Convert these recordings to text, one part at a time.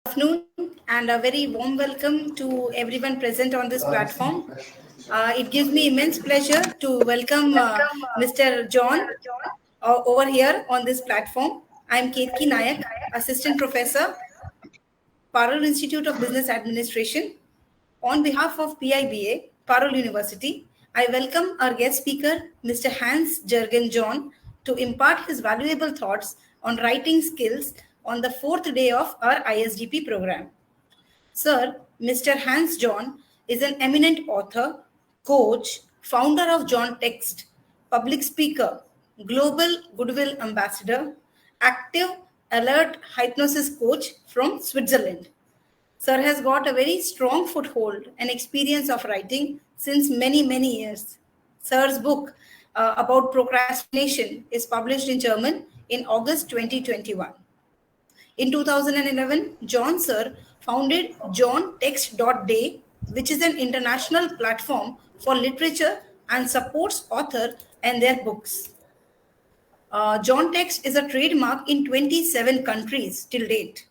Afternoon and a very warm welcome to everyone present on this platform. It gives me immense pleasure to welcome Mr. John over here on this platform. I'm Ketki Nayak, Assistant Professor, Parul Institute of Business Administration. On behalf of PIBA, Parul University, I welcome our guest speaker, Mr. Hans Jürgen John, to impart his valuable thoughts on writing skills on the fourth day of our ISDP program. Sir, Mr. Hans John is an eminent author, coach, founder of John Text, public speaker, global goodwill ambassador, active alert hypnosis coach from Switzerland. Sir has got a very strong foothold and experience of writing since many years. Sir's book about procrastination is published in German in August 2021. In 2011, John Sir founded johntext.day, which is an international platform for literature and supports authors and their books. John Text is a trademark in 27 countries till date.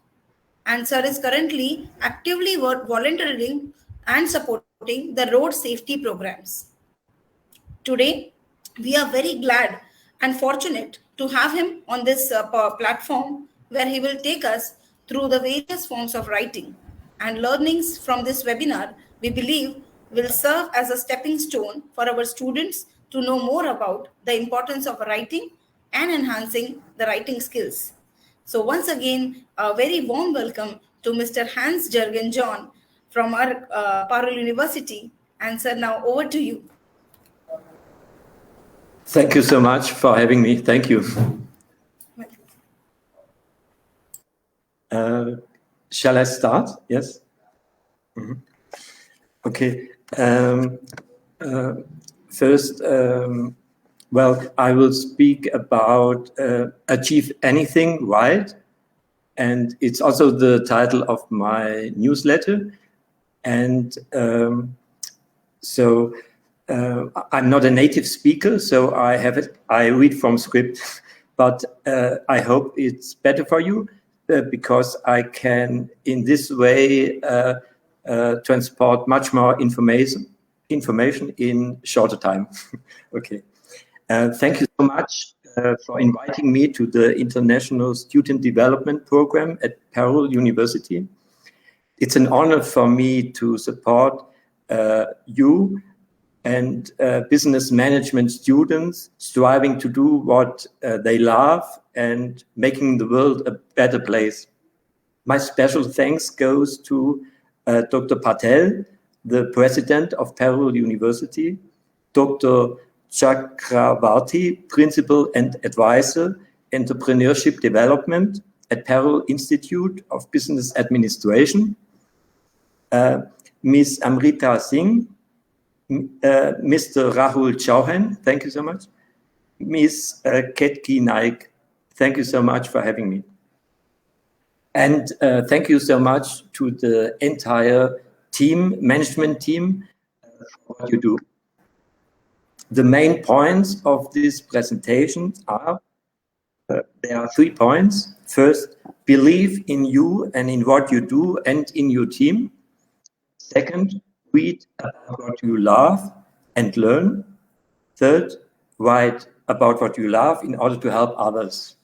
And Sir is currently actively volunteering and supporting the road safety programs. Today, we are very glad and fortunate to have him on this platform where he will take us through the various forms of writing. And learnings from this webinar, we believe, will serve as a stepping stone for our students to know more about the importance of writing and enhancing the writing skills. So once again, a very warm welcome to Mr. Hans Jürgen John from our Parul University. And sir, now over to you. Thank you so much for having me. Thank you. Shall I start? Yes? Mm-hmm. Okay. First, well, I will speak about Achieve Anything, right? And it's also the title of my newsletter. And so I'm not a native speaker, so I read from script, but I hope it's better for you because I can, in this way, transport much more information in shorter time. Okay. Thank you so much for inviting me to the International Student Development Program at Parul University. It's an honor for me to support you and business management students striving to do what they love and making the world a better place. My special thanks goes to Dr. Patel, the president of Parul University, Dr. Chakravarti, Principal and Advisor, Entrepreneurship Development at Parul Institute of Business Administration, Ms. Amrita Singh, Mr. Rahul Chauhan, thank you so much, Ms. Ketki Naik, thank you so much for having me. And thank you so much to the entire management team, for what you do. The main points of this presentation are, there are 3 points. First, believe in you and in what you do and in your team. Second, read about what you love and learn. Third, write about what you love in order to help others.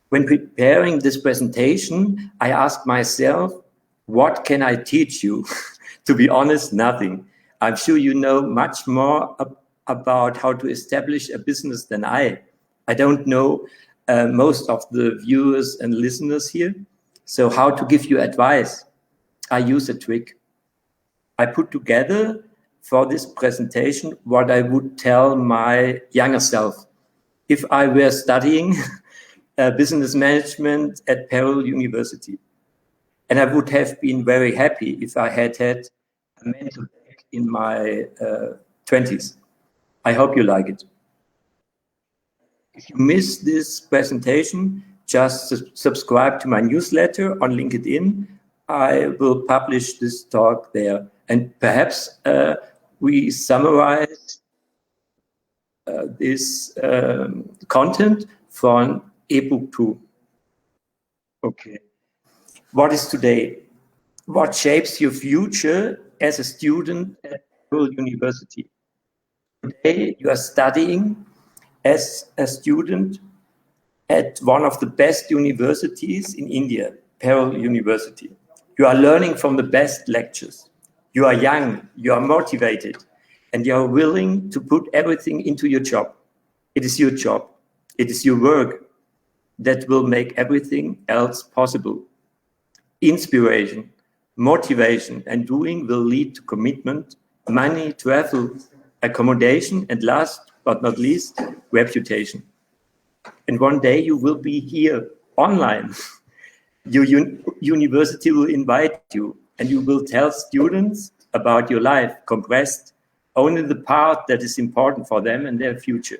When preparing this presentation, I asked myself, what can I teach you? To be honest, nothing. I'm sure you know much more about how to establish a business than I. I don't know most of the viewers and listeners here. So how to give you advice? I use a trick. I put together for this presentation what I would tell my younger self if I were studying business management at Parul University. And I would have been very happy if I had had a mentor in my 20s. I hope you like it. If you miss this presentation, just subscribe to my newsletter on LinkedIn. I will publish this talk there. And perhaps we summarize this content for an ebook too. Okay. What is today? What shapes your future as a student at World University? Today, you are studying as a student at one of the best universities in India, Perel University. You are learning from the best lectures. You are young, you are motivated, and you are willing to put everything into your job. It is your job. It is your work that will make everything else possible. Inspiration, motivation, and doing will lead to commitment, money, travel, accommodation, and last but not least, reputation. And one day you will be here online. Your university will invite you, and you will tell students about your life, compressed only the part that is important for them and their future.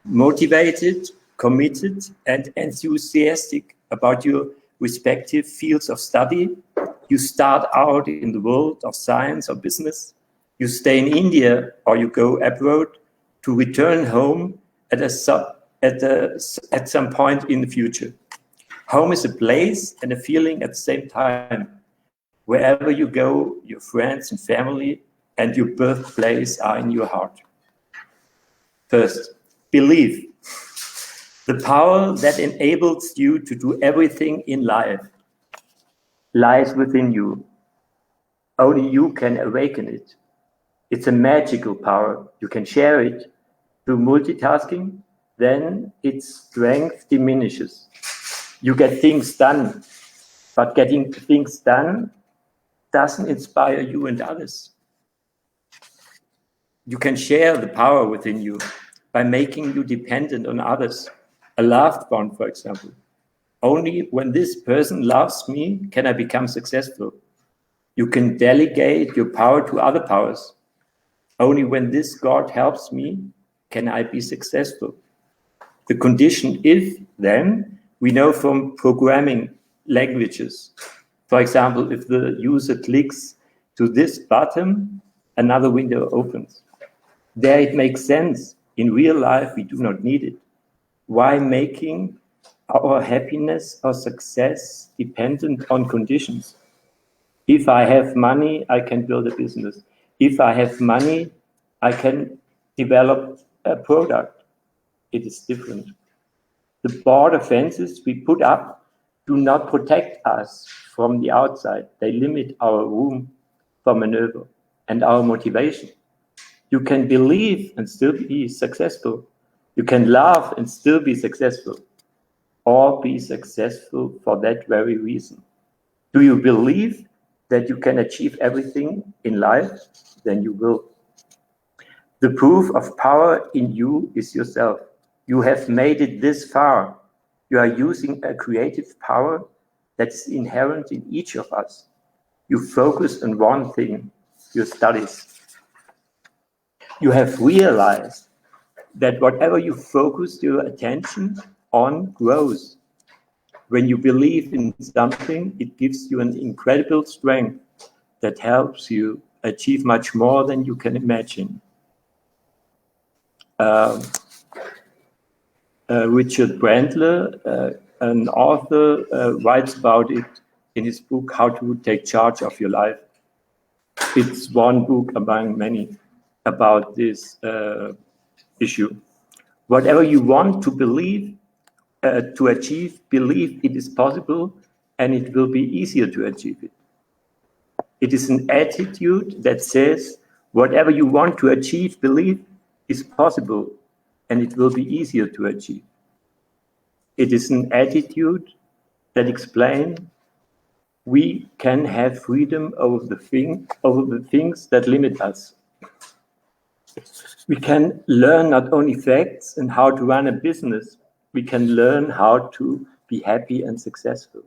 Motivated, committed, and enthusiastic about your respective fields of study, you start out in the world of science or business. You stay in India or you go abroad to return home at some point in the future. Home is a place and a feeling at the same time. Wherever you go, your friends and family and your birthplace are in your heart. First, believe. The power that enables you to do everything in life lies within you. Only you can awaken it. It's a magical power. You can share it through multitasking, then its strength diminishes. You get things done, but getting things done doesn't inspire you and others. You can share the power within you by making you dependent on others. A loved one, for example. Only when this person loves me can I become successful. You can delegate your power to other powers. Only when this God helps me can I be successful. The condition if, then, we know from programming languages. For example, if the user clicks to this button, another window opens. There it makes sense. In real life, we do not need it. Why making our happiness or success dependent on conditions? If I have money, I can build a business. If I have money, I can develop a product. It is different. The border fences we put up do not protect us from the outside. They limit our room for maneuver and our motivation. You can believe and still be successful. You can laugh and still be successful, or be successful for that very reason. Do you believe that you can achieve everything in life? Then you will. The proof of power in you is yourself. You have made it this far. You are using a creative power that's inherent in each of us. You focus on one thing, your studies. You have realized that whatever you focus your attention on grows. When you believe in something, it gives you an incredible strength that helps you achieve much more than you can imagine. Richard Brandler, an author, writes about it in his book, How to Take Charge of Your Life. It's one book among many about this issue. Whatever you want to believe, to achieve, believe it is possible, and it will be easier to achieve it. It is an attitude that says, whatever you want to achieve, believe is possible, and it will be easier to achieve. It is an attitude that explains we can have freedom over the things that limit us. We can learn not only facts and how to run a business, we can learn how to be happy and successful.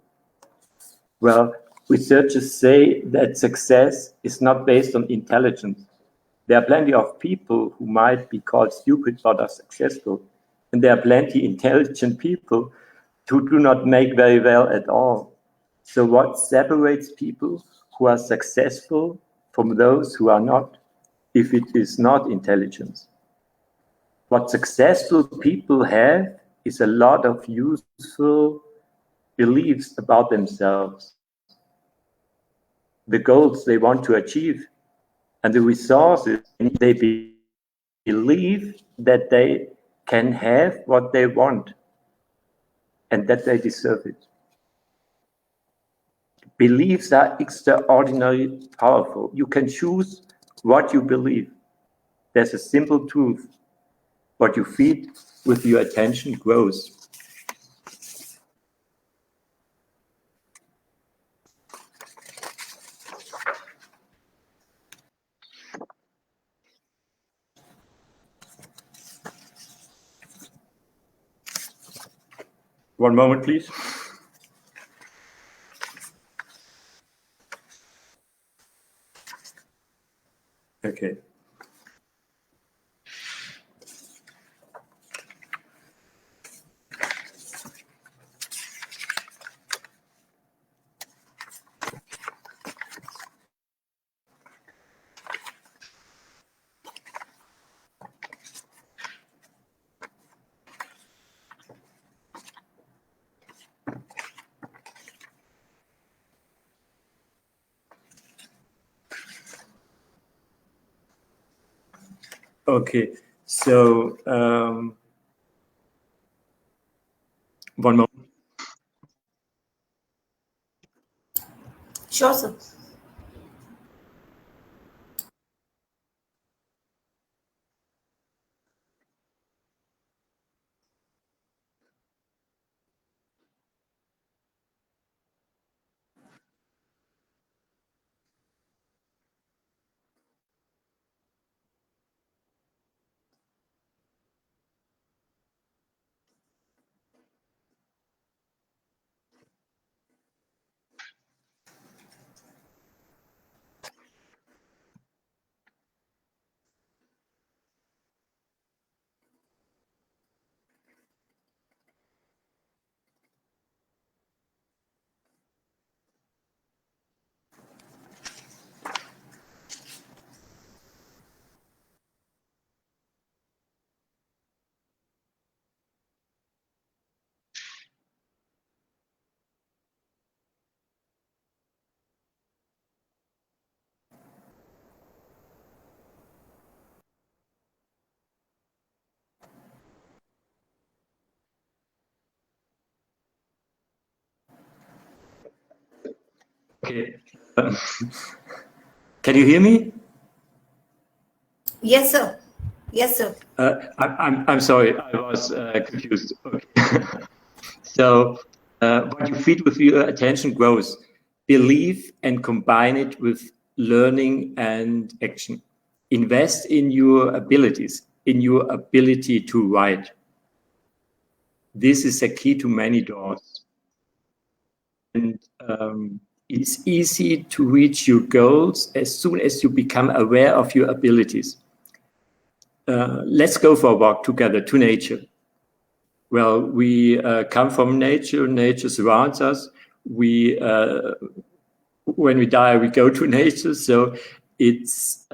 Well, researchers say that success is not based on intelligence. There are plenty of people who might be called stupid but are successful. And there are plenty intelligent people who do not make very well at all. So what separates people who are successful from those who are not, if it is not intelligence? What successful people have is a lot of useful beliefs about themselves, the goals they want to achieve, and the resources they believe that they can have what they want and that they deserve it. Beliefs are extraordinarily powerful. You can choose what you believe. There's a simple truth. What you feed with your attention grows. One moment, please. Okay. Okay, so one moment. Sure, sir. Okay. Can you hear me? Yes, sir. Yes, sir. I'm sorry, I was confused. Okay. So, what you feed with your attention grows. Believe and combine it with learning and action. Invest in your abilities, in your ability to write. This is a key to many doors. And it's easy to reach your goals as soon as you become aware of your abilities. Let's go for a walk together to nature. Well, we come from nature. Nature surrounds us. We, when we die, we go to nature. So it's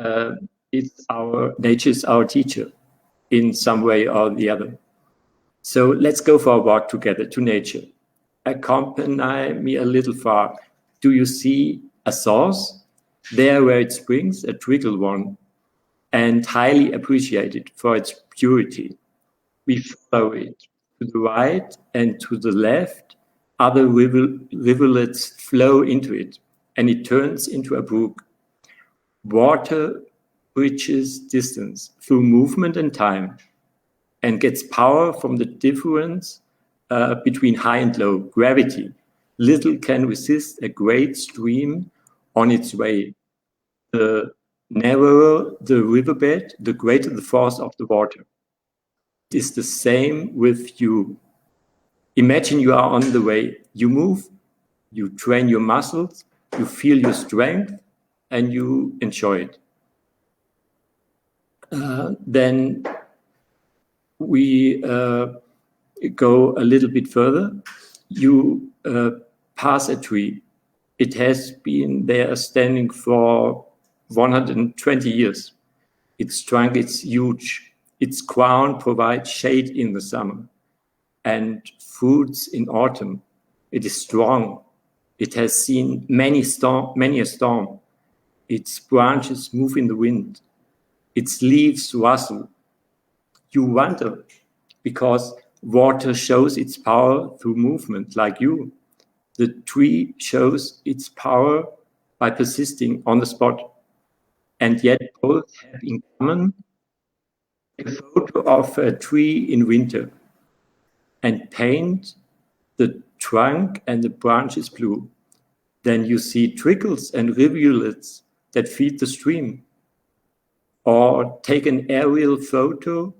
our nature is our teacher in some way or the other. So let's go for a walk together to nature. Accompany me a little far. Do you see a source? There where it springs, a trickle one, and highly appreciated for its purity. We follow it to the right and to the left. Other rivulets flow into it, and it turns into a brook. Water bridges distance through movement and time, and gets power from the difference between high and low, gravity. Little can resist a great stream on its way. The narrower the riverbed, the greater the force of the water. It is the same with you. Imagine you are on the way. You move, you train your muscles, you feel your strength, and you enjoy it. Then we go a little bit further. You pass a tree. It has been there standing for 120 years. Its trunk is huge. Its crown provides shade in the summer and fruits in autumn. It is strong. It has seen many a storm. Its branches move in the wind. Its leaves rustle. You wonder, because water shows its power through movement, like you. The tree shows its power by persisting on the spot. And yet both have in common a photo of a tree in winter and paint the trunk and the branches blue. Then you see trickles and rivulets that feed the stream. Or take an aerial photo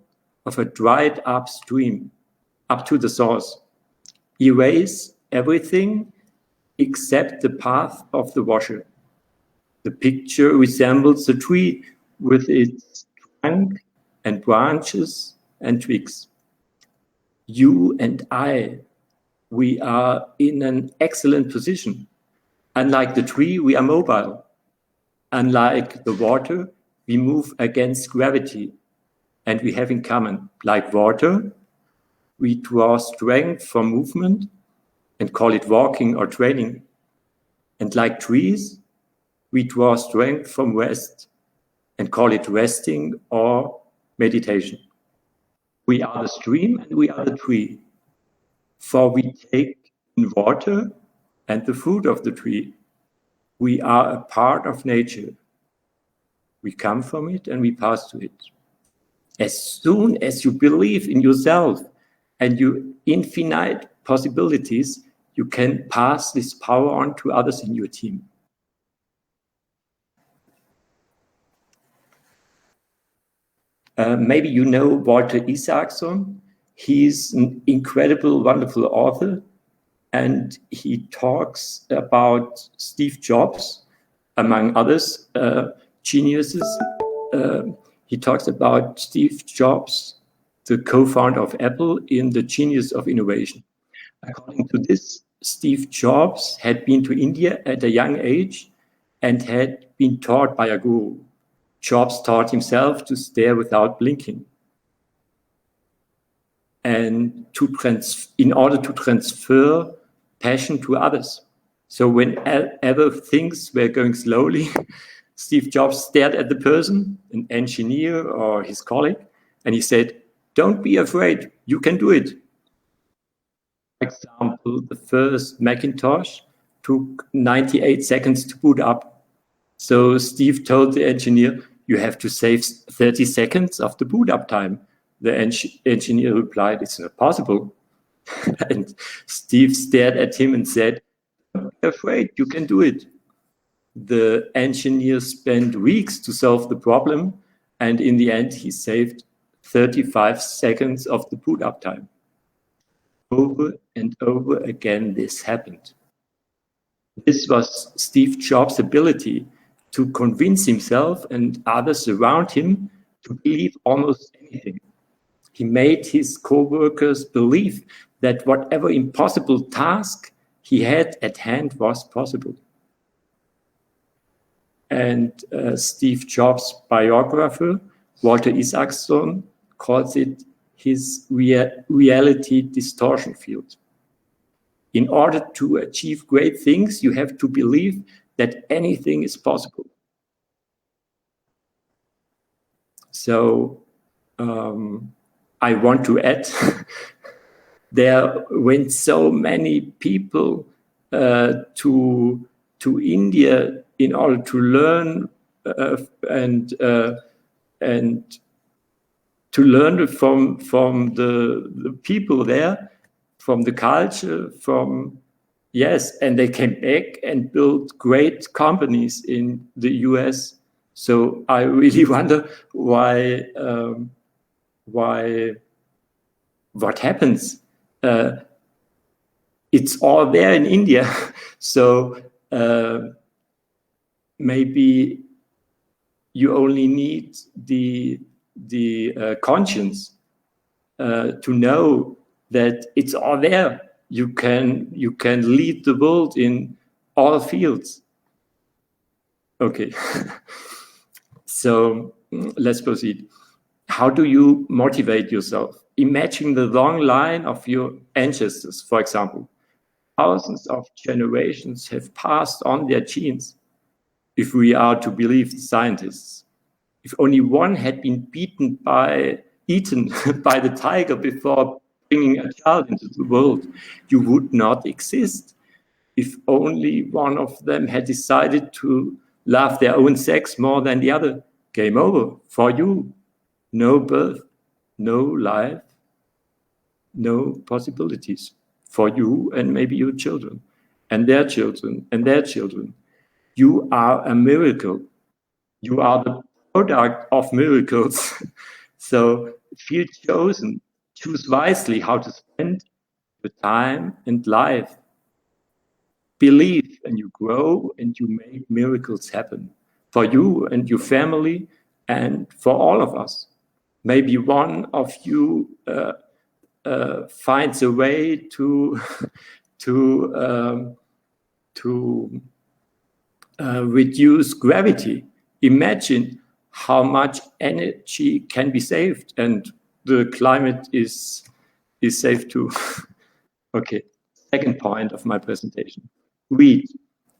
of a dried up stream up to the source. Erase everything except the path of the washer. The picture resembles the tree with its trunk and branches and twigs. You and I, we are in an excellent position. Unlike the tree, we are mobile. Unlike the water, we move against gravity. And we have in common, like water, we draw strength from movement and call it walking or training. And like trees, we draw strength from rest and call it resting or meditation. We are the stream and we are the tree, for we take in water and the fruit of the tree. We are a part of nature. We come from it and we pass to it. As soon as you believe in yourself and your infinite possibilities, you can pass this power on to others in your team. Maybe you know Walter Isaacson. He's an incredible, wonderful author, and he talks about Steve Jobs, among others, geniuses. He talks about Steve Jobs, the co-founder of Apple, in The Genius of Innovation. According to this, Steve Jobs had been to India at a young age and had been taught by a guru. Jobs taught himself to stare without blinking, and in order to transfer passion to others. So whenever things were going slowly, Steve Jobs stared at the person, an engineer or his colleague, and he said, "Don't be afraid, you can do it." For example, the first Macintosh took 98 seconds to boot up. So Steve told the engineer, "You have to save 30 seconds of the boot up time." The engineer replied, "It's not possible." And Steve stared at him and said, "Don't be afraid, you can do it." The engineer spent weeks to solve the problem, and in the end, he saved 35 seconds of the boot up time. Over and over again, this happened. This was Steve Jobs' ability to convince himself and others around him to believe almost anything. He made his co-workers believe that whatever impossible task he had at hand was possible. And Steve Jobs' biographer, Walter Isaacson, calls it his reality distortion field. In order to achieve great things, you have to believe that anything is possible. So I want to add, there went so many people to India in order to learn and to learn from the people there, from the culture, and they came back and built great companies in the US. So I really wonder what happens. It's all there in India. So maybe you only need the conscience to know that it's all there. You can lead the world in all fields. Okay. So let's proceed. How do you motivate yourself? Imagine the long line of your ancestors, for example. thousands of generations have passed on their genes, if we are to believe the scientists. If only one had been eaten by the tiger before bringing a child into the world, you would not exist. If only one of them had decided to love their own sex more than the other, game over for you. No birth, no life, no possibilities for you and maybe your children and their children and their children. You are a miracle. You are the product of miracles. So feel chosen. Choose wisely how to spend your time and life. Believe and you grow and you make miracles happen for you and your family and for all of us. Maybe one of you finds a way to reduce gravity. Imagine how much energy can be saved, and the climate is saved too. Okay, second point of my presentation. Read.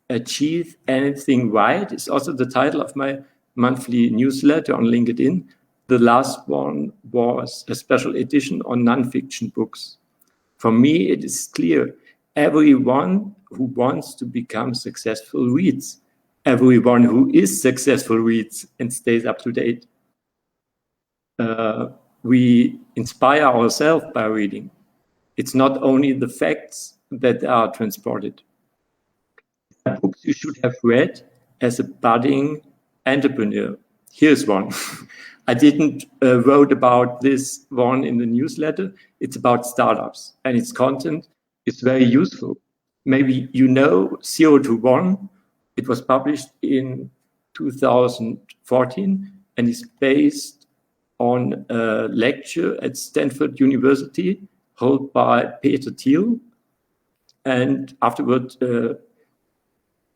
Achieve Anything Right is also the title of my monthly newsletter on LinkedIn. The last one was a special edition on nonfiction books. For me, it is clear everyone who wants to become successful reads. Everyone who is successful reads and stays up to date. We inspire ourselves by reading. It's not only the facts that are transported. Books you should have read as a budding entrepreneur. Here's one. I didn't wrote about this one in the newsletter. It's about startups, and its content is very useful. Maybe you know 0 to 1. It was published in 2014 and is based on a lecture at Stanford University held by Peter Thiel. And afterward,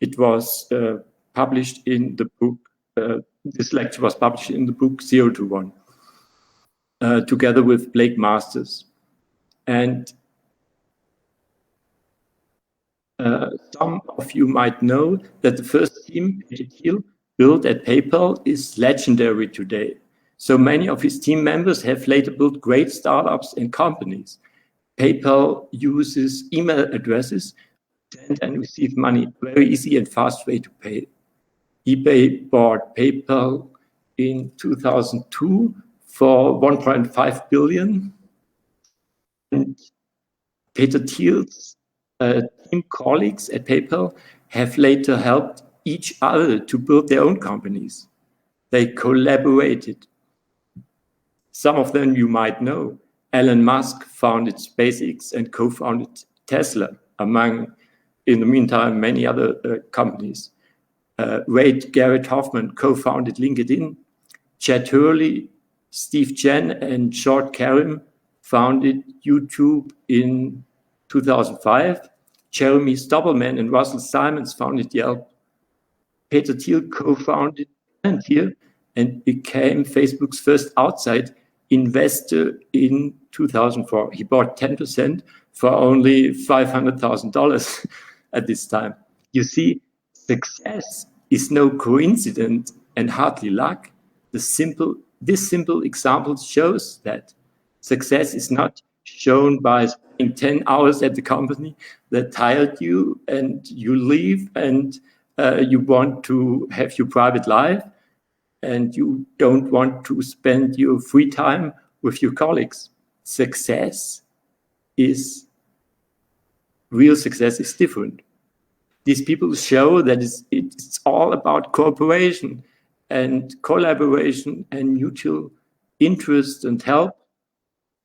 it was published in the book. This lecture was published in the book 0 to 1, together with Blake Masters. And some of you might know that the first team Peter Thiel built at PayPal is legendary today. So many of his team members have later built great startups and companies. PayPal uses email addresses to send and receive money, very easy and fast way to pay. eBay bought PayPal in 2002 for 1.5 billion. And Peter Thiel's team colleagues at PayPal have later helped each other to build their own companies. They collaborated. Some of them you might know. Elon Musk founded SpaceX and co-founded Tesla, among, in the meantime, many other companies. Garrett Hoffman co-founded LinkedIn. Chad Hurley, Steve Chen, and Short Karim founded YouTube in 2005. Jeremy Stoppelman and Russell Simons founded Yelp. Peter Thiel co-founded Palantir and became Facebook's first outside investor in 2004. He bought 10% for only $500,000 at this time. You see, success is no coincidence and hardly luck. This simple example shows that success is not shown by spending 10 hours at the company that tired you and you leave and you want to have your private life and you don't want to spend your free time with your colleagues. Real success is different. These people show that it's all about cooperation and collaboration and mutual interest and help.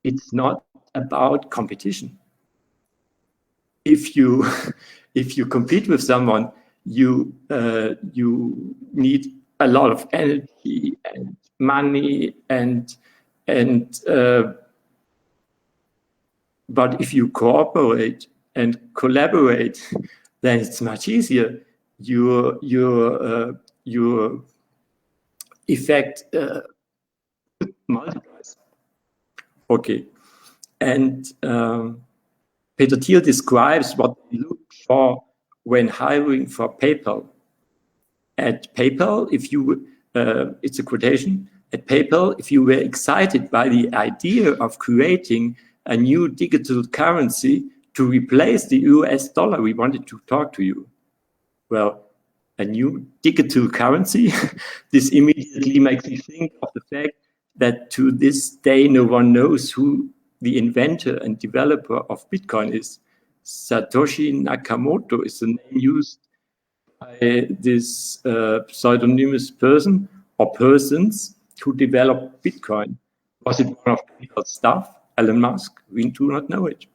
It's not about competition. If you compete with someone, you need a lot of energy and money but if you cooperate and collaborate, then it's much easier. Your effect multiplies. Okay, and Peter Thiel describes what they look for when hiring for PayPal. At PayPal, if you, it's a quotation, at PayPal, if you were excited by the idea of creating a new digital currency to replace the US dollar, we wanted to talk to you. Well, a new digital currency, this immediately makes me think of the fact that to this day, no one knows who the inventor and developer of Bitcoin is. Satoshi Nakamoto is the name used by this pseudonymous person or persons who developed Bitcoin. Was it one of people's staff, Elon Musk? We do not know it.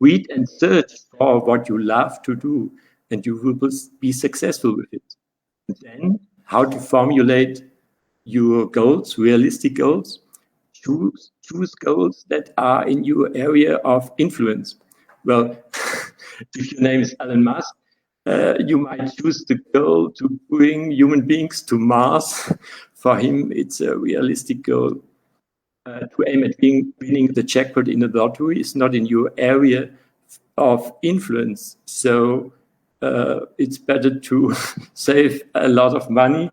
Read and search for what you love to do, and you will be successful with it. And then, how to formulate your goals, realistic goals. Choose goals that are in your area of influence. Well, if your name is Elon Musk, you might choose the goal to bring human beings to Mars. For him, it's a realistic goal. To aim at winning the jackpot in the lottery is not in your area of influence. So it's better to save a lot of money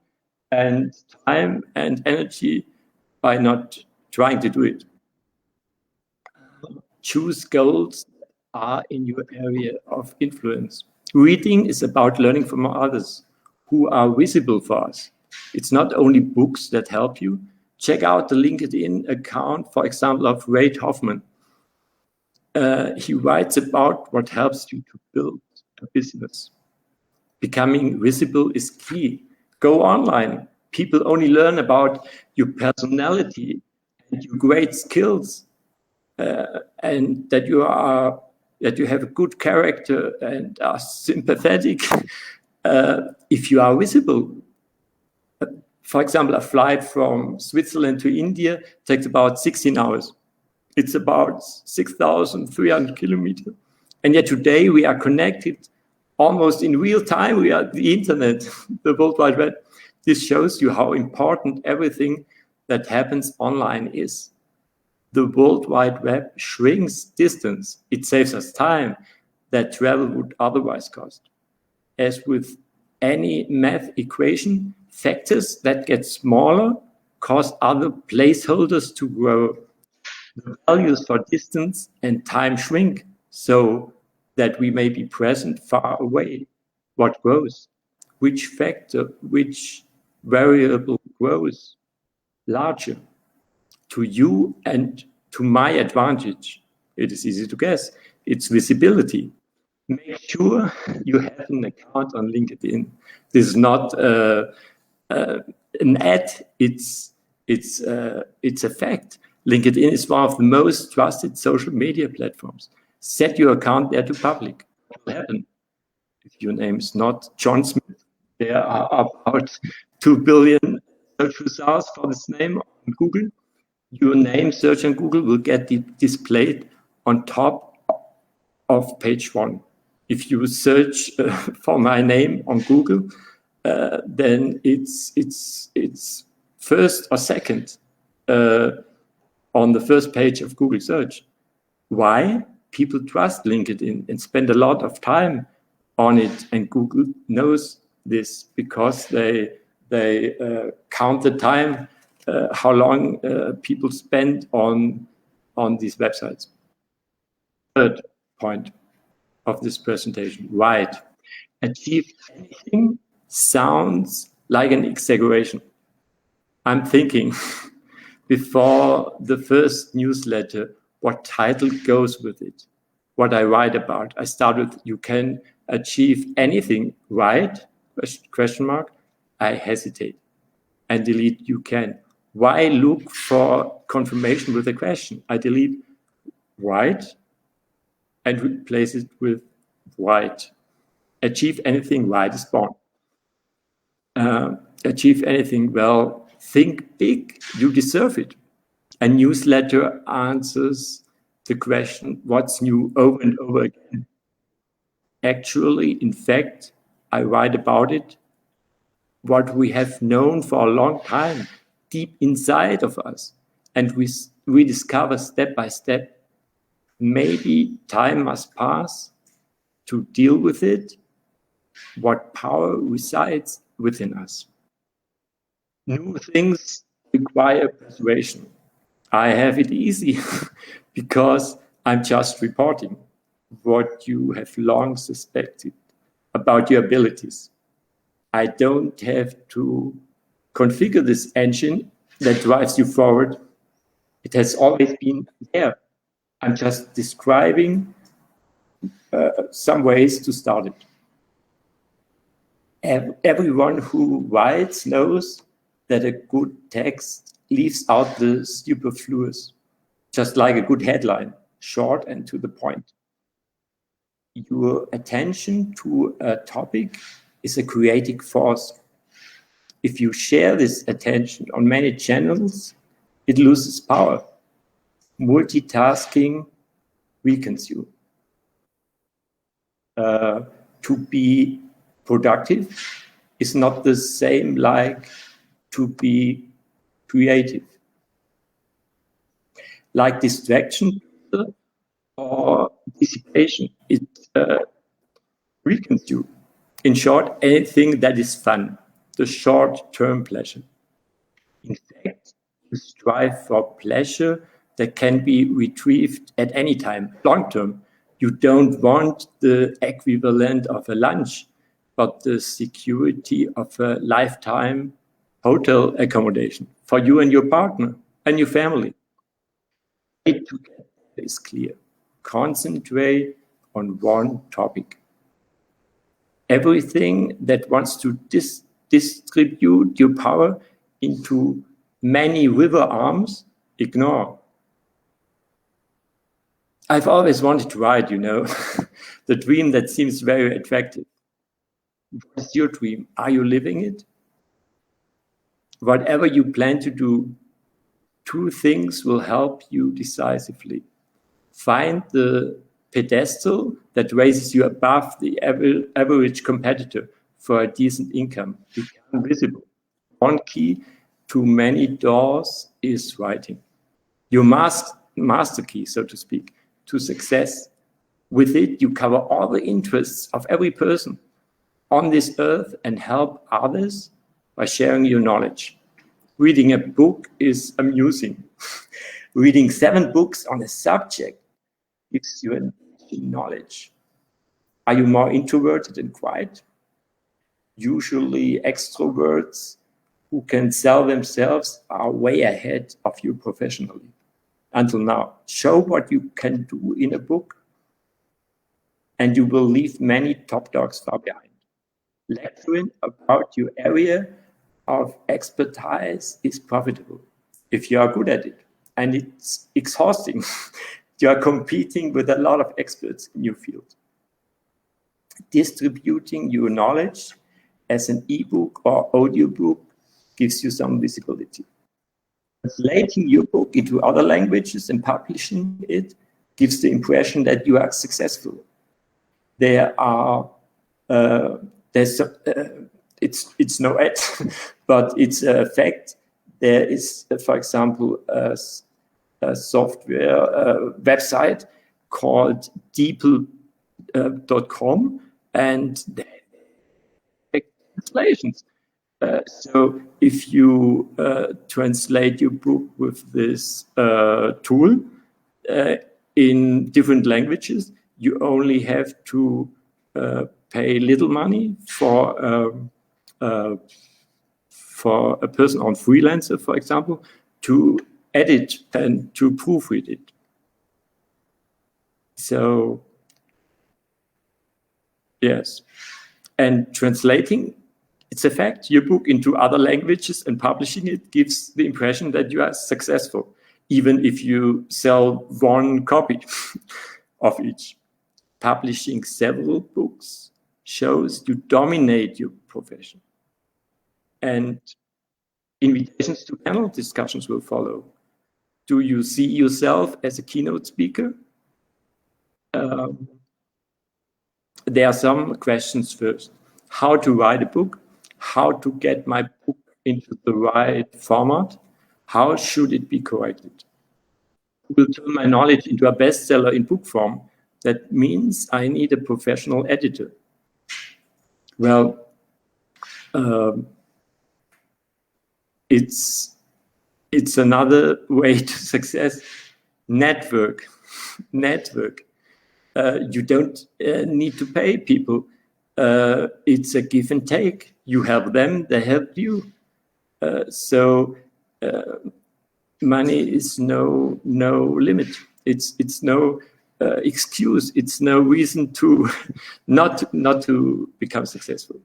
and time and energy by not trying to do it. Choose goals that are in your area of influence. Reading is about learning from others who are visible for us. It's not only books that help you. Check out the LinkedIn account, for example, of Reid Hoffman. He writes about what helps you to build a business. Becoming visible is key. Go online. People only learn about your personality and your great skills, and that you have a good character and are sympathetic. If you are visible, for example, a flight from Switzerland to India takes about 16 hours. It's about 6,300 kilometers. And yet today we are connected almost in real time. We are the internet, the World Wide Web. This shows you how important everything that happens online is. The World Wide Web shrinks distance. It saves us time that travel would otherwise cost. As with any math equation, factors that get smaller cause other placeholders to grow. The values for distance and time shrink so that we may be present far away. What grows? Which factor, which variable grows larger? To you and to my advantage, it is easy to guess. It's visibility. Make sure you have an account on LinkedIn. This is not an ad. It's a fact. LinkedIn is one of the most trusted social media platforms. Set your account there to public. What will happen if your name is not John Smith? There are about 2 billion search results for this name on Google. Your name search on Google will get displayed on top of page 1. If you search for my name on Google, then it's first or second on the first page of Google search. Why? People trust LinkedIn and spend a lot of time on it, and Google knows this because they count the time, how long people spend on these websites. Third point of this presentation, right. Achieve anything sounds like an exaggeration. I'm thinking before the first newsletter, what title goes with it, what I write about. I start with, you can achieve anything, right? Question mark. I hesitate and delete you can. Why look for confirmation with a question? I delete right and replace it with right. Achieve anything, right is born. Achieve anything, well, think big, you deserve it. A newsletter answers the question, what's new, over and over again. Actually, in fact, I write about it, what we have known for a long time, deep inside of us. And we discover step by step Maybe time must pass to deal with it, what power resides within us. New things require persuasion. I have it easy because I'm just reporting what you have long suspected about your abilities. I don't have to configure this engine that drives you forward. It has always been there. I'm just describing some ways to start it. Everyone who writes knows that a good text leaves out the superfluous, just like a good headline, short and to the point. Your attention to a topic is a creative force. If you share this attention on many channels, it loses power. Multitasking weakens you. To be productive is not the same like to be creative. Like distraction or dissipation, it weakens you. In short, anything that is fun, the short-term pleasure. In fact, you strive for pleasure that can be retrieved at any time, long-term. You don't want the equivalent of a lunch, but the security of a lifetime hotel accommodation for you and your partner and your family. It is clear. Concentrate on one topic. Everything that wants to distribute your power into many river arms, ignore. I've always wanted to write, the dream that seems very attractive. What's your dream? Are you living it? Whatever you plan to do, two things will help you decisively. Find the pedestal that raises you above the average competitor for a decent income. Become visible. One key to many doors is writing. Your master key, so to speak, to success. With it, you cover all the interests of every person on this earth and help others by sharing your knowledge. Reading a book is amusing. Reading 7 books on a subject gives you a knowledge. Are you more introverted and quiet? Usually extroverts who can sell themselves are way ahead of you professionally. Until now, show what you can do in a book, and you will leave many top dogs far behind. Lecturing about your area of expertise is profitable if you are good at it, and it's exhausting. You are competing with a lot of experts in your field. Distributing your knowledge as an ebook or audiobook gives you some visibility. Translating your book into other languages and publishing it gives the impression that you are successful. It's no ad, but it's a fact. There is, for example, a software website called deeple.com, and they make translations. So if you translate your book with this tool in different languages, you only have to pay little money for a person on Freelancer, for example, to edit and to proofread it. So, yes. And translating, it's a fact. Your book into other languages and publishing it gives the impression that you are successful, even if you sell 1 copy of each. Publishing several books shows you dominate your profession. And invitations to panel discussions will follow. Do you see yourself as a keynote speaker? There are some questions first. How to write a book? How to get my book into the right format? How should it be corrected? will turn my knowledge into a bestseller in book form, that means I need a professional editor. Well, it's another way to success. Network. You don't need to pay people. It's a give and take. You help them, they help you. So money is no limit. It's no excuse. It's no reason to not to become successful.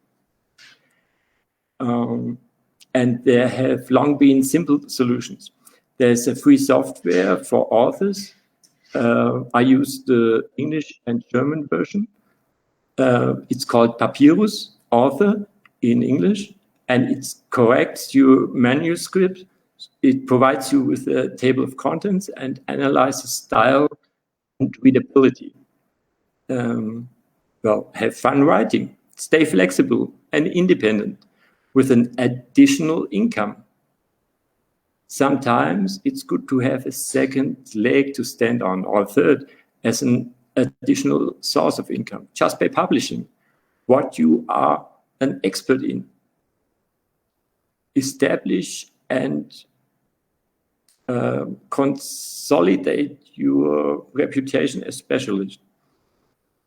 And there have long been simple solutions. There's a free software for authors. I use the English and German version. It's called Papyrus Author in English, and it corrects your manuscript. It provides you with a table of contents and analyzes style and readability. Well, have fun writing, stay flexible and independent with an additional income. Sometimes it's good to have a second leg to stand on, or a third, as an additional source of income, just by publishing what you are an expert in. Establish and consolidate your reputation as specialist.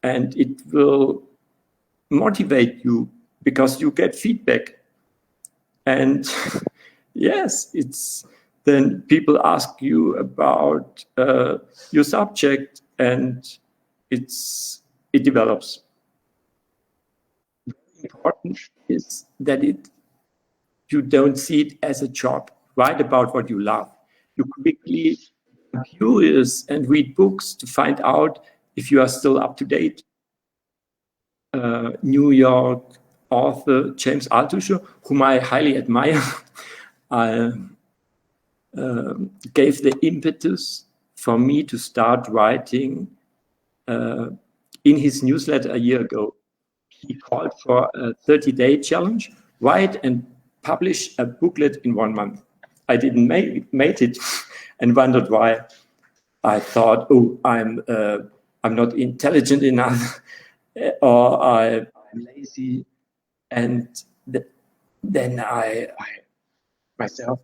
And it will motivate you because you get feedback. And yes, then people ask you about your subject, and it develops. Very important is that you don't see it as a job. Write about what you love. You quickly are curious and read books to find out if you are still up to date. New York author James Altucher, whom I highly admire, gave the impetus for me to start writing in his newsletter a year ago. He called for a 30-day challenge, write and publish a booklet in 1 month. I didn't make it and wondered why. I thought, oh, I'm not intelligent enough, or I'm lazy. And then I myself,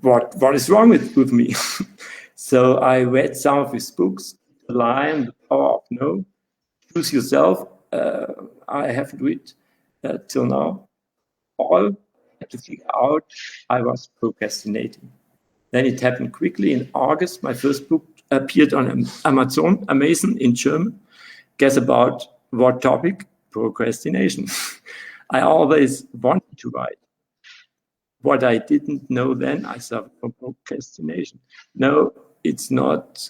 what is wrong with me? So I read some of his books, The Lion, The Power of No, Choose Yourself. I haven't read till now. All had to figure out I was procrastinating. Then it happened quickly. In August, my first book appeared on Amazon in German. Guess about what topic? Procrastination. I always wanted to write. What I didn't know then, I suffered from procrastination. No, it's not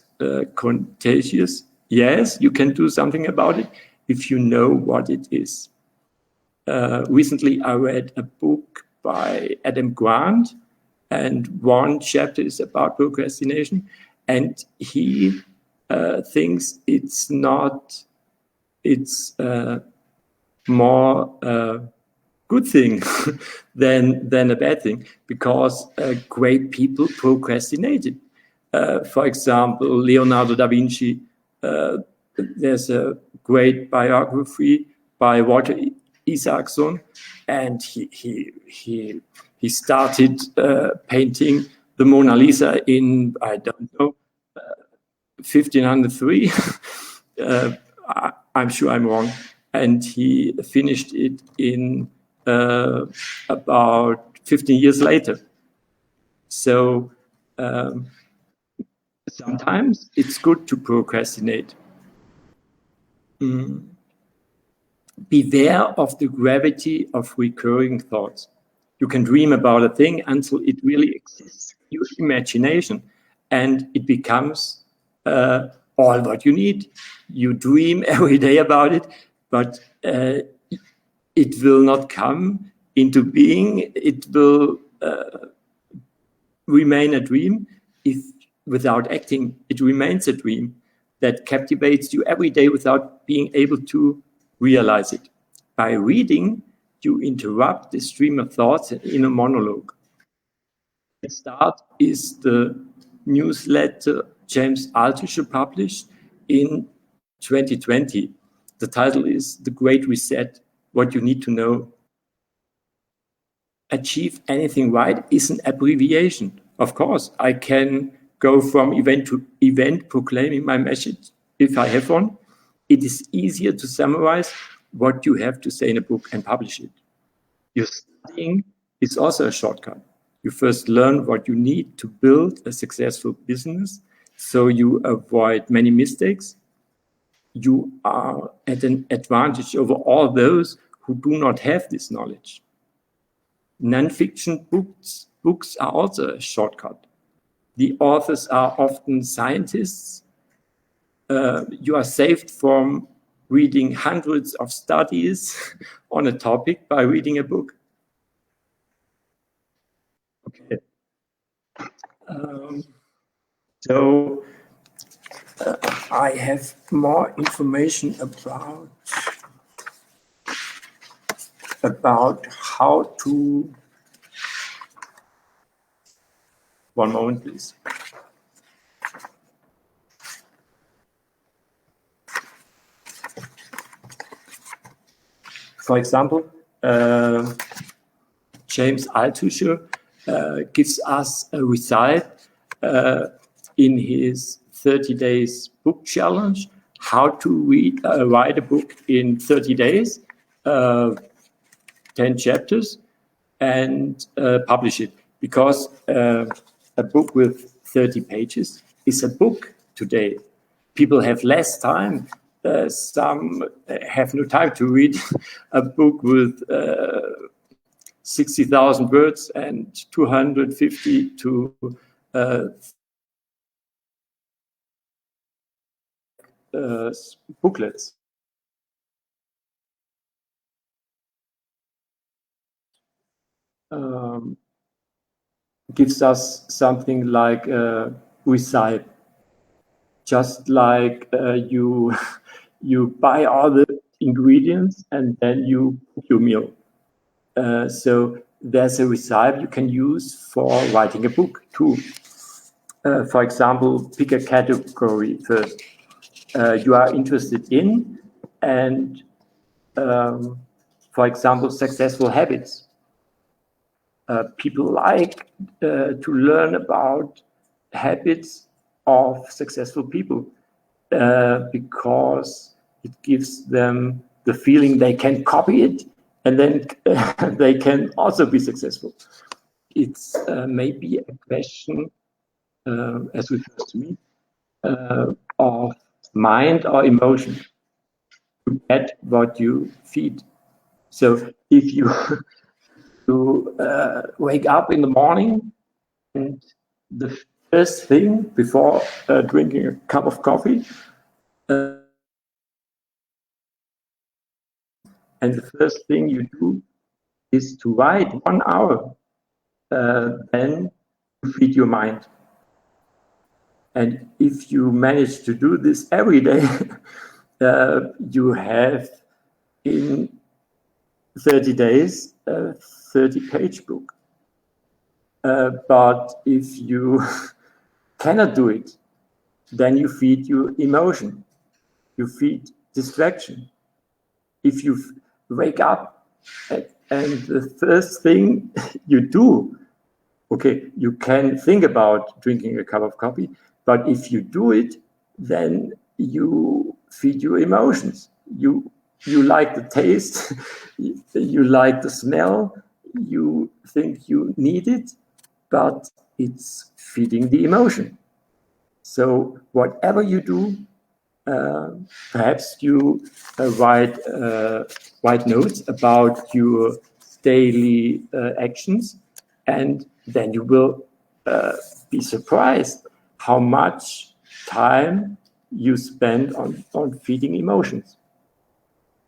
contagious. Yes, you can do something about it if you know what it is. Recently, I read a book by Adam Grant, and one chapter is about procrastination, and he thinks it's more good thing than a bad thing, because great people procrastinated. For example, Leonardo da Vinci. There's a great biography by Walter Isaacson, and he started painting the Mona Lisa in, I don't know, 1503. I'm sure I'm wrong. And he finished it in about 15 years later. So sometimes it's good to procrastinate. Beware of the gravity of recurring thoughts. You can dream about a thing until it really exists in your imagination, and it becomes all what you need. You dream every day about it, but it will not come into being. It will remain a dream. If without acting, it remains a dream that captivates you every day without being able to realize it. By reading, you interrupt the stream of thoughts in a monologue. The start is the newsletter James Altucher published in 2020. The title is The Great Reset, What You Need to Know. Achieve Anything Right is an abbreviation. Of course, I can go from event to event proclaiming my message if I have one. It is easier to summarize what you have to say in a book and publish it. Your studying is also a shortcut. You first learn what you need to build a successful business, so you avoid many mistakes. You are at an advantage over all those who do not have this knowledge. Non-fiction books are also a shortcut. The authors are often scientists. You are saved from reading hundreds of studies on a topic by reading a book. Okay. So I have more information about how to. One moment, please. For example, James Altucher gives us a result in his 30 days book challenge, how to write a book in 30 days, 10 chapters, and publish it. Because a book with 30 pages is a book today. People have less time. Some have no time to read a book with 60,000 words and 250 to booklets. Gives us something like a recipe. Just like you buy all the ingredients and then you cook your meal. So there's a recipe you can use for writing a book too. For example, pick a category first you are interested in, and for example, successful habits. People like to learn about habits of successful people because it gives them the feeling they can copy it and then they can also be successful. It's maybe a question, as refers to me, of mind or emotion. You get what you feed. So if you wake up in the morning and the first thing before drinking a cup of coffee, and the first thing you do is to write 1 hour, then you feed your mind. And if you manage to do this every day, you have in 30 days a 30-page book. But if you cannot do it, then you feed your emotion, you feed distraction. If you wake up and the first thing you do, okay, you can think about drinking a cup of coffee, but if you do it, then you feed your emotions. You like the taste, you like the smell, you think you need it, but it's feeding the emotion. So whatever you do, perhaps you write notes about your daily actions, and then you will be surprised how much time you spend on feeding emotions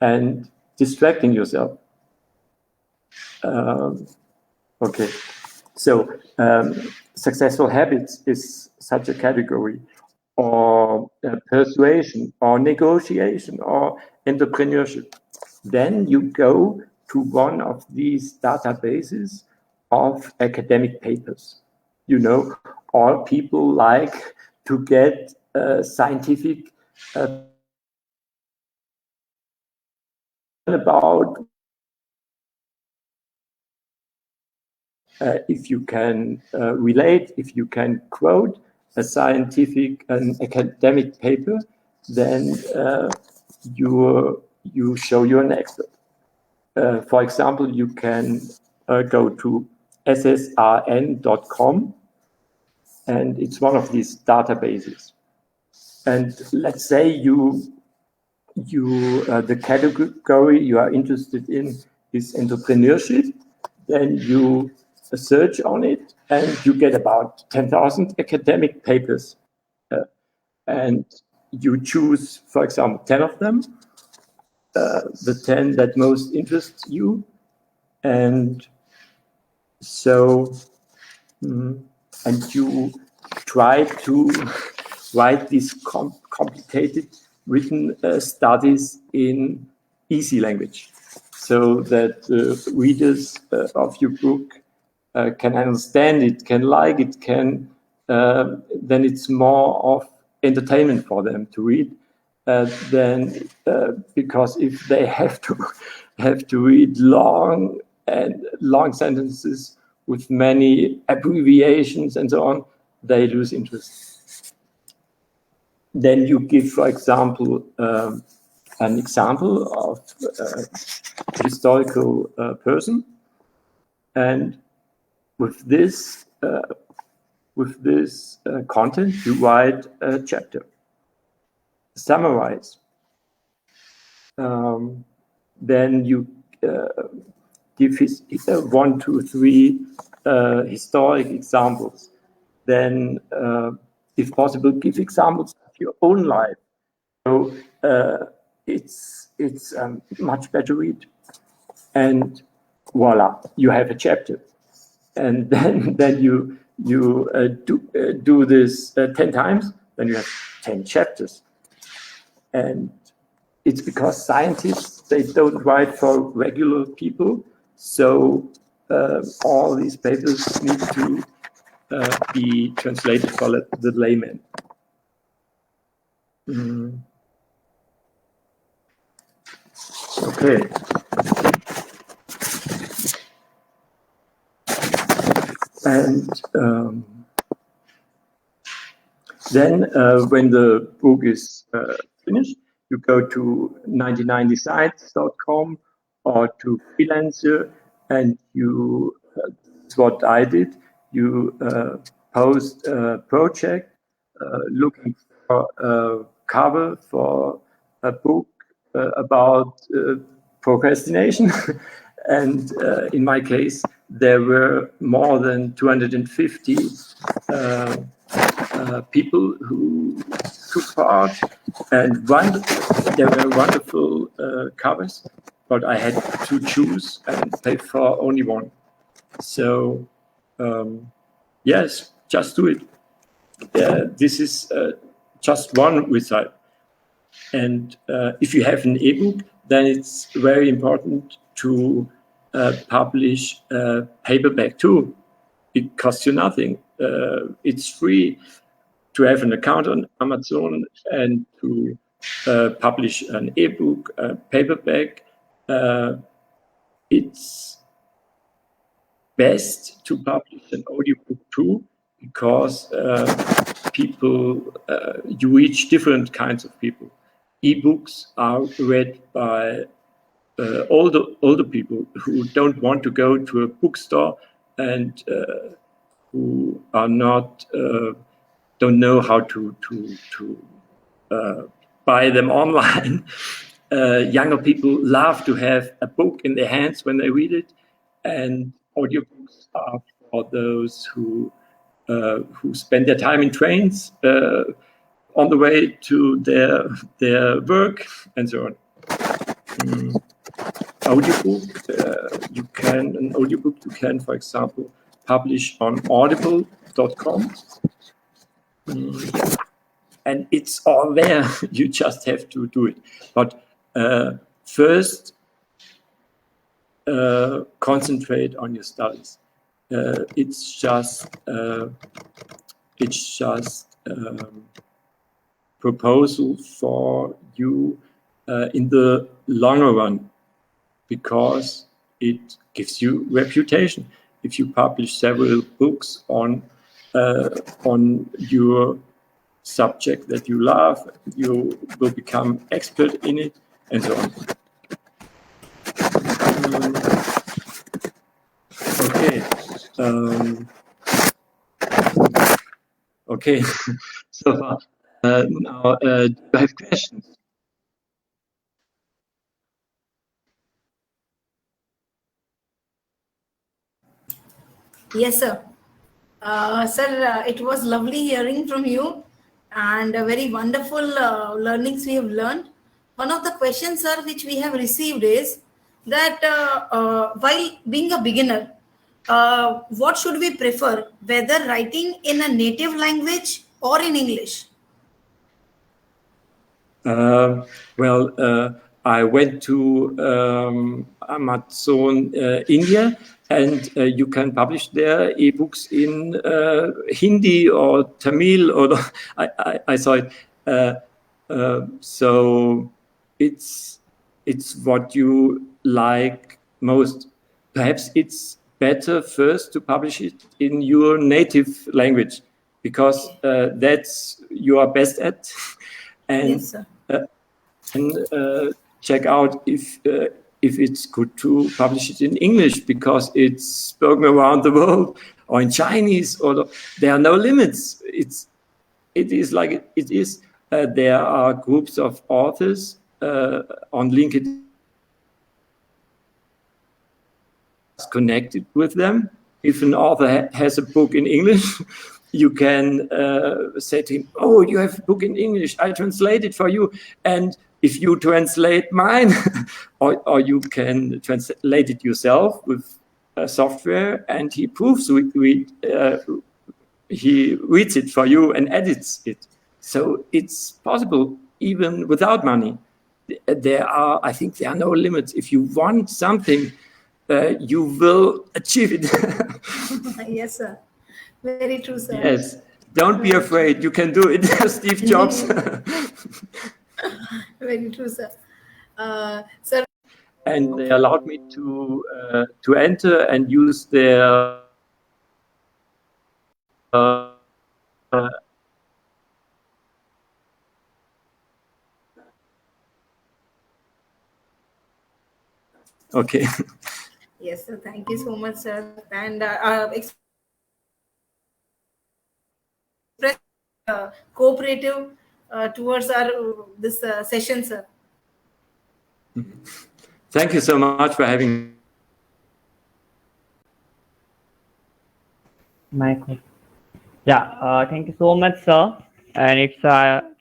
and distracting yourself. Okay, so successful habits is such a category, or persuasion, or negotiation, or entrepreneurship. Then you go to one of these databases of academic papers. You know, all people like to get scientific about if you can relate, if you can quote a scientific and academic paper, then you show you're an expert. For example, you can go to ssrn.com, and it's one of these databases. And let's say the category you are interested in is entrepreneurship, then you search on it and you get about 10,000 academic papers. And you choose, for example, 10 of them, the 10 that most interest you. And so, and you try to write these complicated written studies in easy language, so that readers of your book can understand it, can like it, can then it's more of entertainment for them to read than because if they have to read long sentences with many abbreviations and so on, they lose interest. Then you give, for example, an example of a historical person, and with this content, you write a chapter, summarize. Then you give 1, 2, 3 historic examples. Then, if possible, give examples of your own life. So it's much better read. And voila, you have a chapter. And then you do this 10 times, then you have 10 chapters. And it's because scientists, they don't write for regular people, so all these papers need to be translated for the layman. Okay. And then when the book is finished, you go to 99designs.com or to Freelancer, and you, that's what I did, you post a project looking for a cover for a book about procrastination. And in my case, there were more than 250 people who took part, and there were wonderful covers, but I had to choose and pay for only one. So yes, just do it. This is just one result. And if you have an ebook, then it's very important to publish a paperback too. It costs you nothing. It's free to have an account on Amazon and to publish an ebook, a paperback. It's best to publish an audiobook too, because people, you reach different kinds of people. Ebooks are read by older people who don't want to go to a bookstore and who are not don't know how to buy them online. Younger people love to have a book in their hands when they read it, and audiobooks are for those who spend their time in trains on the way to their work and so on. Audiobook, you can, for example, publish on audible.com. And it's all there. You just have to do it. But first, concentrate on your studies. It's just proposal for you in the longer run, because it gives you reputation. If you publish several books on your subject that you love, you will become expert in it, and so on. Okay. Okay. So far. Now, do you have questions? Yes, sir. Sir, it was lovely hearing from you, and very wonderful learnings we have learned. One of the questions, sir, which we have received is that while being a beginner, what should we prefer, whether writing in a native language or in English? Well, I went to Amazon, India, and you can publish there ebooks in Hindi or Tamil, or I saw it. So it's what you like most. Perhaps it's better first to publish it in your native language, because that's you are best at. And Yes, sir. Check out if it's good to publish it in English, because it's spoken around the world, or in Chinese, or there are no limits. It is like it is. There are groups of authors on LinkedIn connected with them. If an author has a book in English, you can say to him, "Oh, you have a book in English. I translate it for you." And if you translate mine, or you can translate it yourself with software, and he proofs he reads it for you and edits it. So it's possible even without money. I think there are no limits. If you want something, you will achieve it. Yes, sir. Very true, sir. Yes. Don't be afraid. You can do it. Steve Jobs. Very true, sir. Sir. And they allowed me to enter and use their okay. Yes, sir. Thank you so much, sir. And express cooperative towards our this session, sir. Thank you so much for having. Michael. Yeah, thank you so much, sir. And it's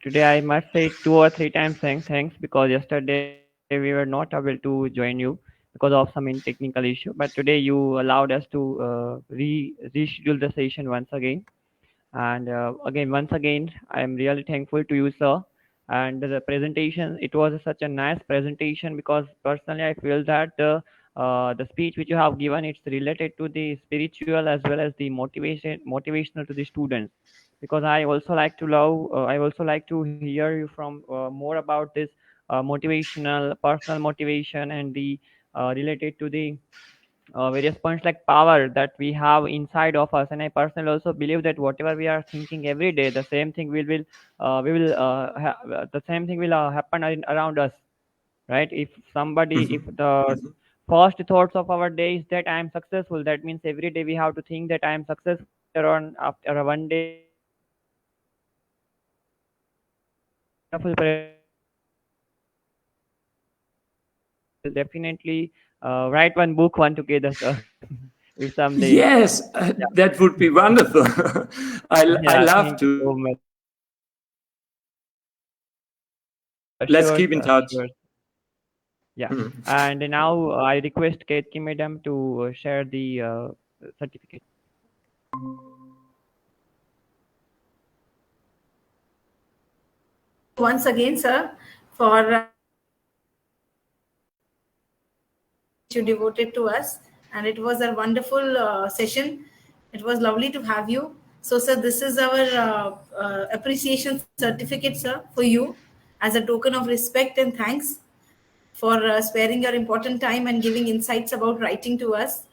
today I must say 2 or 3 times thanks, because yesterday we were not able to join you because of some technical issue. But today you allowed us to reschedule the session once again. And once again, I am really thankful to you, sir. And the presentation, it was such a nice presentation, because personally I feel that the speech which you have given, it's related to the spiritual as well as the motivational to the students. Because I also like to hear you from more about this motivational, personal motivation, and the related to the various points like power that we have inside of us. And I personally also believe that whatever we are thinking every day, the same thing will we will the same thing will happen around us, right? If somebody, if the first thoughts of our day is that I am successful, that means every day we have to think that I am successful. On after one day we will wonderful we'll definitely write one book one together, sir. If someday. Yes, that would be wonderful. I love Thank you to. so much. Let's Sure, keep in sir. touch. Sure. Yeah. And now I request Ketki madam to share the certificate. Once again, sir, for you devoted to us, and it was a wonderful session. It was lovely to have you. So, sir, this is our appreciation certificate, sir, for you as a token of respect and thanks for sparing your important time and giving insights about writing to us.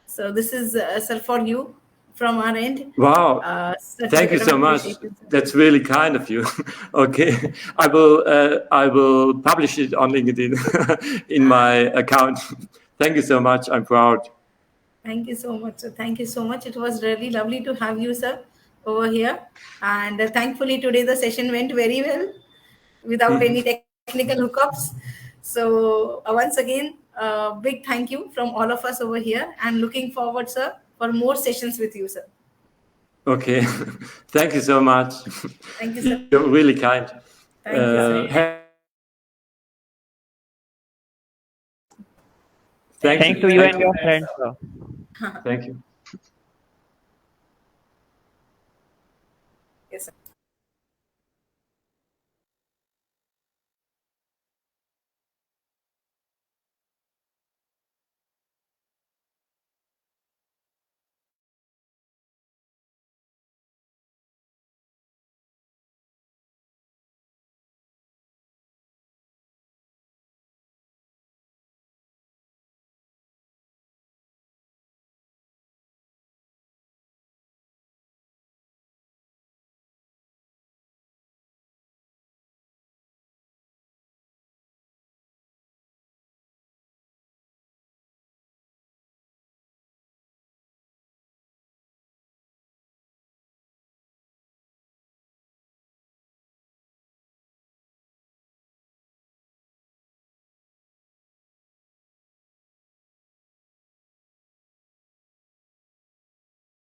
So, this is, sir, for you from our end. Wow. Thank you Certificate of so much. appreciation, sir. That's really kind of you. Okay, I will publish it on LinkedIn in my account. Thank you so much. I'm proud. Thank you so much, sir. Thank you so much. It was really lovely to have you, sir, over here. And thankfully, today the session went very well without any technical hookups. So, once again, big thank you from all of us over here, and looking forward, sir, for more sessions with you, sir. Okay, thank you so much. Thank you, sir. You're really kind. Thank you, sir. Thank Thanks you. to you and your friends, sir. Thank you.